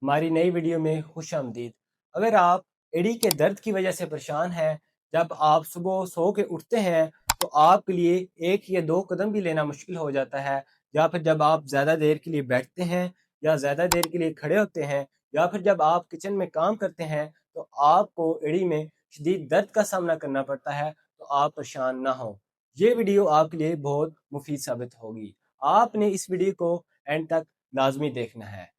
हमारी नई वीडियो में खुश आमदीद। अगर आप एड़ी के दर्द की वजह से परेशान हैं, जब आप सुबह सो के उठते हैं तो आपके लिए एक या दो कदम भी लेना मुश्किल हो जाता है, या फिर जब आप ज़्यादा देर के लिए बैठते हैं या ज़्यादा देर के लिए खड़े होते हैं, या फिर जब आप किचन में काम करते हैं तो आपको एड़ी में शदीद दर्द का सामना करना पड़ता है, तो आप परेशान ना हो। ये वीडियो आपके लिए बहुत मुफीद साबित होगी। आपने इस वीडियो को एंड तक लाजमी देखना है।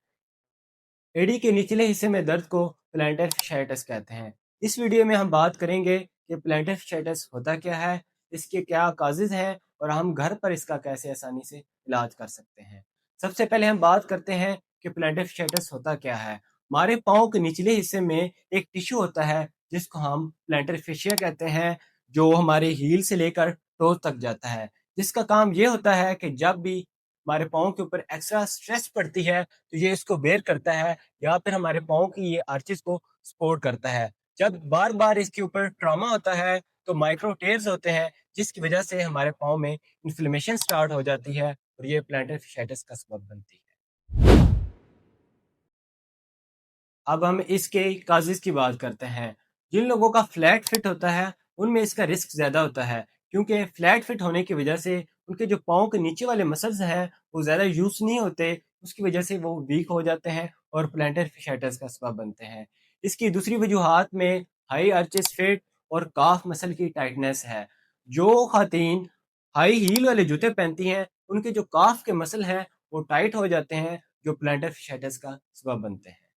एड़ी के निचले हिस्से में दर्द को प्लैंटर fasciitis कहते हैं। इस वीडियो में हम बात करेंगे कि प्लैंटर fasciitis होता क्या है, इसके क्या काजेज हैं और हम घर पर इसका कैसे आसानी से इलाज कर सकते हैं। सबसे पहले हम बात करते हैं कि प्लैंटर fasciitis होता क्या है। हमारे पाँव के निचले हिस्से में एक टिश्यू होता है जिसको हम प्लैंटर fascia कहते हैं, जो हमारे हील से लेकर टो तक जाता है, जिसका काम ये होता है कि जब भी हमारे पाँव के ऊपर एक्स्ट्रा स्ट्रेस पड़ती है तो ये इसको बेयर करता है, या फिर हमारे पाँव की ये आर्चेस को सपोर्ट करता है। जब बार बार इसके ऊपर ट्रॉमा होता है तो माइक्रो टेयर्स होते हैं, जिसकी वजह से हमारे पाँव में इन्फ्लेमेशन स्टार्ट हो जाती है और ये प्लैंटर fasciitis का सबब बनती है। अब हम इसके काजेज़ की बात करते हैं। जिन लोगों का फ्लैट फिट होता है, उनमें इसका रिस्क ज़्यादा होता है, क्योंकि फ्लैट फिट होने की वजह से उनके जो पाँव के नीचे वाले मसल्स हैं, वो ज़्यादा यूज़ नहीं होते, उसकी वजह से वो वीक हो जाते हैं और प्लैंटर fasciitis का सबब बनते हैं। इसकी दूसरी वजूहात में हाई आर्चेस फिट और काफ मसल की टाइटनेस है। जो ख़वातीन हाई हील वाले जूते पहनती हैं, उनके जो काफ के मसल हैं, वो टाइट हो जाते हैं, जो प्लैंटर fasciitis का सबब बनते हैं।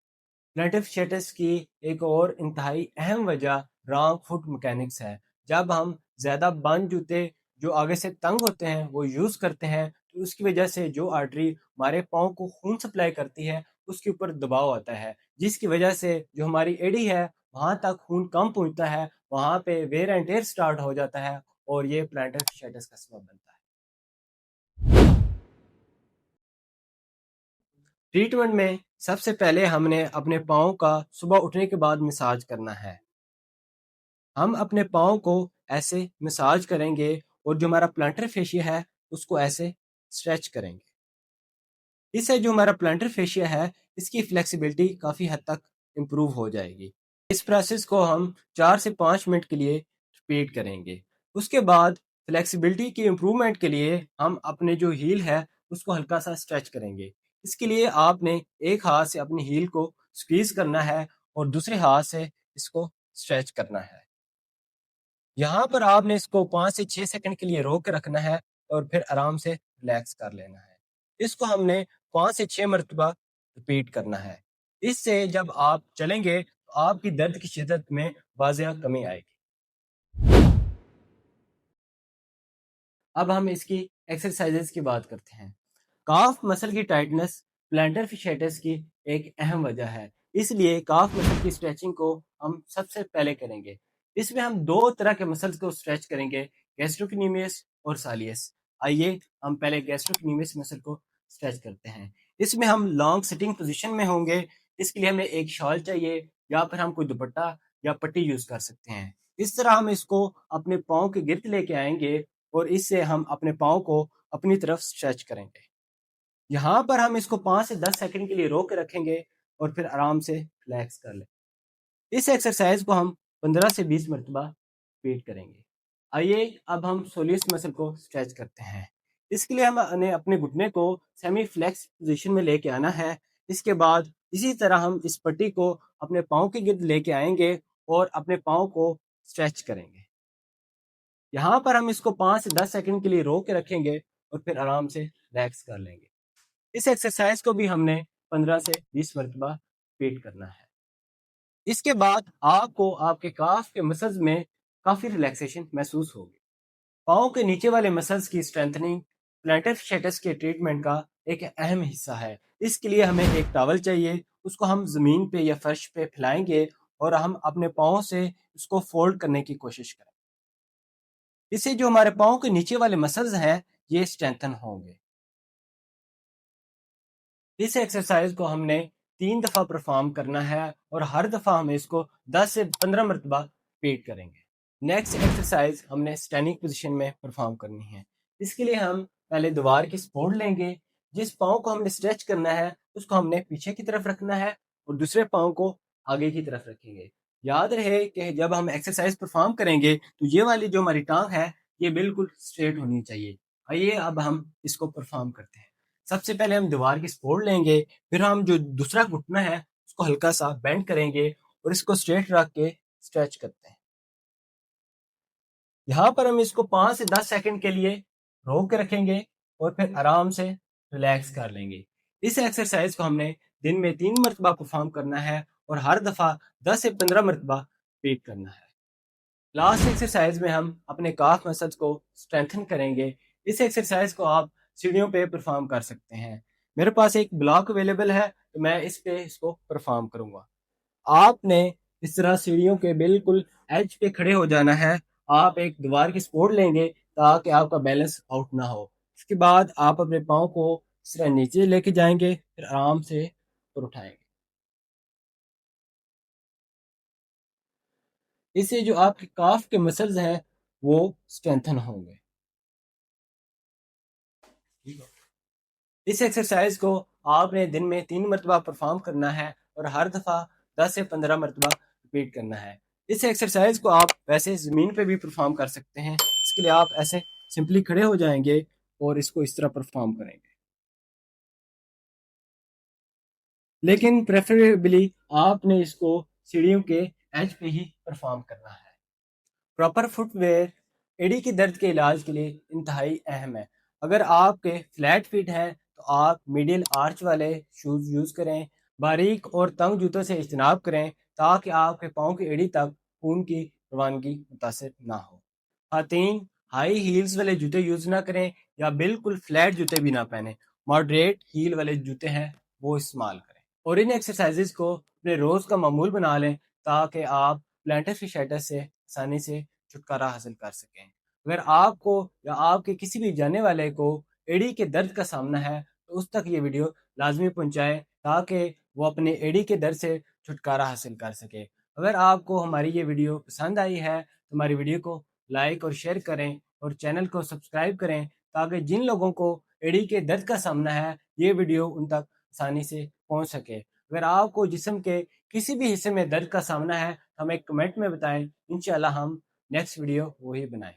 प्लैंटर fasciitis की एक और इंतहाई अहम वजह रॉन्ग फुट मैकेनिक्स है। जब हम ज़्यादा बंद जूते जो आगे से तंग होते हैं वो यूज़ करते हैं, तो उसकी वजह से जो आर्टरी हमारे पाँव को खून सप्लाई करती है उसके ऊपर दबाव आता है, जिसकी वजह से जो हमारी एड़ी है वहाँ तक खून कम पहुँचता है, वहाँ पे वेयर एंड टेयर स्टार्ट हो जाता है और ये प्लैंटर fasciitis का सबब बनता है। ट्रीटमेंट में सबसे पहले हमने अपने पाँव का सुबह उठने के बाद मसाज करना है। हम अपने पाँव को ऐसे मसाज करेंगे और जो हमारा प्लांटर फेशिया है उसको ऐसे स्ट्रेच करेंगे। इससे जो हमारा प्लांटर फेशिया है इसकी फ्लेक्सिबिलिटी काफ़ी हद तक इम्प्रूव हो जाएगी। इस प्रोसेस को हम 4 से 5 मिनट के लिए रिपीट करेंगे। उसके बाद फ्लेक्सिबिलिटी की इम्प्रूवमेंट के लिए हम अपने जो हील है उसको हल्का सा स्ट्रेच करेंगे। इसके लिए आपने एक हाथ से अपनी हील को स्क्वीज करना है और दूसरे हाथ से इसको स्ट्रेच करना है। यहाँ पर आपने इसको 5 से 6 सेकंड के लिए रोक के रखना है और फिर आराम से रिलैक्स कर लेना है। इसको हमने 5 से 6 मरतबा रिपीट करना है। इससे जब आप चलेंगे तो आपकी दर्द की शिद्दत में वाज़िया कमी आएगी। अब हम इसकी एक्सरसाइजेज की बात करते हैं। काफ मसल की टाइटनेस प्लैंटर fasciitis की एक अहम वजह है, इसलिए काफ मसल की स्ट्रेचिंग को हम सबसे पहले करेंगे। इसमें हम दो तरह के मसल्स को स्ट्रेच करेंगे, गैस्ट्रोक्नीमियस और सालियस। आइए हम पहले गैस्ट्रोक्नीमियस मसल को स्ट्रेच करते हैं। इसमें हम लॉन्ग सिटिंग पोजीशन में होंगे। इसके लिए हमें एक शॉल चाहिए, या फिर हम कोई दुपट्टा या पट्टी यूज कर सकते हैं। इस तरह हम इसको अपने पाँव के गिर्द लेके आएंगे और इससे हम अपने पाँव को अपनी तरफ स्ट्रेच करेंगे। यहाँ पर हम इसको 5 से 10 सेकंड के लिए रोक के रखेंगे और फिर आराम से रिलैक्स कर लें। इस एक्सरसाइज को हम 15 से 20 मरतबा रिपीट करेंगे। आइए अब हम सोलियस मसल को स्ट्रेच करते हैं। इसके लिए हमें अपने घुटने को सेमी फ्लेक्स पोजीशन में लेके आना है। इसके बाद इसी तरह हम इस पट्टी को अपने पाँव के गिर्द लेके आएंगे और अपने पाँव को स्ट्रेच करेंगे। यहाँ पर हम इसको 5 से 10 सेकंड के लिए रोक के रखेंगे और फिर आराम से रिलैक्स कर लेंगे। इस एक्सरसाइज को भी हमने 15 से 20 मरतबा रिपीट करना है। इसके बाद आपको आपके काफ के मसल्स में काफ़ी रिलैक्सेशन महसूस होगी। पाँव के नीचे वाले मसल्स की स्ट्रेंथनिंग प्लैंटर fasciitis के ट्रीटमेंट का एक अहम हिस्सा है। इसके लिए हमें एक टॉवल चाहिए, उसको हम ज़मीन पे या फर्श पे फैलाएंगे और हम अपने पाँव से उसको फोल्ड करने की कोशिश करें। इससे जो हमारे पाँव के नीचे वाले मसल्स हैं ये स्ट्रेंथन होंगे। इस एक्सरसाइज को हमने 3 दफ़ा परफॉर्म करना है और हर दफ़ा हम इसको 10 से 15 मरतबा रिपीट करेंगे। नेक्स्ट एक्सरसाइज हमने स्टैंडिंग पोजीशन में परफॉर्म करनी है। इसके लिए हम पहले दीवार की सपोर्ट लेंगे। जिस पाँव को हमने स्ट्रेच करना है उसको हमने पीछे की तरफ रखना है اور دوسرے پاؤں کو آگے کی طرف رکھیں گے. یاد رہے کہ جب ہم ایکسرسائز پرفارم کریں گے تو یہ والی جو ہماری ٹانگ ہے یہ بالکل اسٹریٹ ہونی چاہیے. آئیے اب ہم اس کو پرفارم کرتے ہیں. سب سے پہلے ہم دیوار کی سپورٹ لیں گے، پھر ہم جو دوسرا گھٹنا ہے اس کو ہلکا سا بینڈ کریں گے اور اس کو اسٹریٹ رکھ کے اسٹریچ کرتے ہیں. یہاں پر ہم اس کو 5 سے 10 سیکنڈ کے لیے روک کے رکھیں گے اور پھر آرام سے ریلیکس کر لیں گے. اس ایکسرسائز کو ہم نے دن میں 3 مرتبہ پرفارم کرنا ہے اور ہر دفعہ 10 سے 15 مرتبہ ریپیٹ کرنا ہے. لاسٹ ایکسرسائز میں ہم اپنے کاف مسلز کو اسٹرینتھن کریں گے. اس ایکسرسائز کو آپ سیڑھیوں پہ پرفارم کر سکتے ہیں. میرے پاس ایک بلاک اویلیبل ہے تو میں اس پہ اس کو پرفارم کروں گا. آپ نے اس طرح سیڑھیوں کے بالکل ایج پہ کھڑے ہو جانا ہے. آپ ایک دیوار کی سپورٹ لیں گے تاکہ آپ کا بیلنس آؤٹ نہ ہو. اس کے بعد آپ اپنے پاؤں کو اس طرح نیچے لے کے جائیں گے، پھر آرام سے اوپر اٹھائیں گے. اس سے جو آپ کے کاف کے مسلز ہیں وہ اسٹرینتھن ہوں گے. اس ایکسرسائز کو آپ نے دن میں 3 مرتبہ پرفارم کرنا ہے اور ہر دفعہ 10 سے 15 مرتبہ ریپیٹ کرنا ہے. اس ایکسرسائز کو آپ ویسے زمین پہ بھی پرفارم کر سکتے ہیں. اس کے لیے آپ ایسے سمپلی کھڑے ہو جائیں گے اور اس کو اس طرح پرفارم کریں گے. لیکن پریفریبلی آپ نے اس کو سیڑھیوں کے ایج پہ ہی پرفارم کرنا ہے. پراپر فٹ ویئر ایڑی کی درد کے علاج کے لیے انتہائی اہم ہے. اگر آپ کے فلیٹ فٹ ہیں تو آپ میڈل آرچ والے شوز یوز کریں. باریک اور تنگ جوتوں سے اجتناب کریں تاکہ آپ کے پاؤں کی ایڑی تک خون کی روانگی متاثر نہ ہو. خواتین ہائی ہیلز والے جوتے یوز نہ کریں یا بالکل فلیٹ جوتے بھی نہ پہنیں. ماڈریٹ ہیل والے جوتے ہیں وہ استعمال کریں. اور ان ایکسرسائزز کو اپنے روز کا معمول بنا لیں تاکہ آپ پلانٹر فیشائٹس سے آسانی سے چھٹکارا حاصل کر سکیں. اگر آپ کو یا آپ کے کسی بھی جانے والے کو ایڑی کے درد کا سامنا ہے تو اس تک یہ ویڈیو لازمی پہنچائیں تاکہ وہ اپنے ایڑی کے درد سے چھٹکارا حاصل کر سکے. اگر آپ کو ہماری یہ ویڈیو پسند آئی ہے تو ہماری ویڈیو کو لائک اور شیئر کریں اور چینل کو سبسکرائب کریں تاکہ جن لوگوں کو ایڑی کے درد کا سامنا ہے یہ ویڈیو ان تک آسانی سے پہنچ سکے. اگر آپ کو جسم کے کسی بھی حصے میں درد کا سامنا ہے ہمیں کمنٹ میں بتائیں. انشاءاللہ ہم نیکسٹ ویڈیو وہی بنائیں.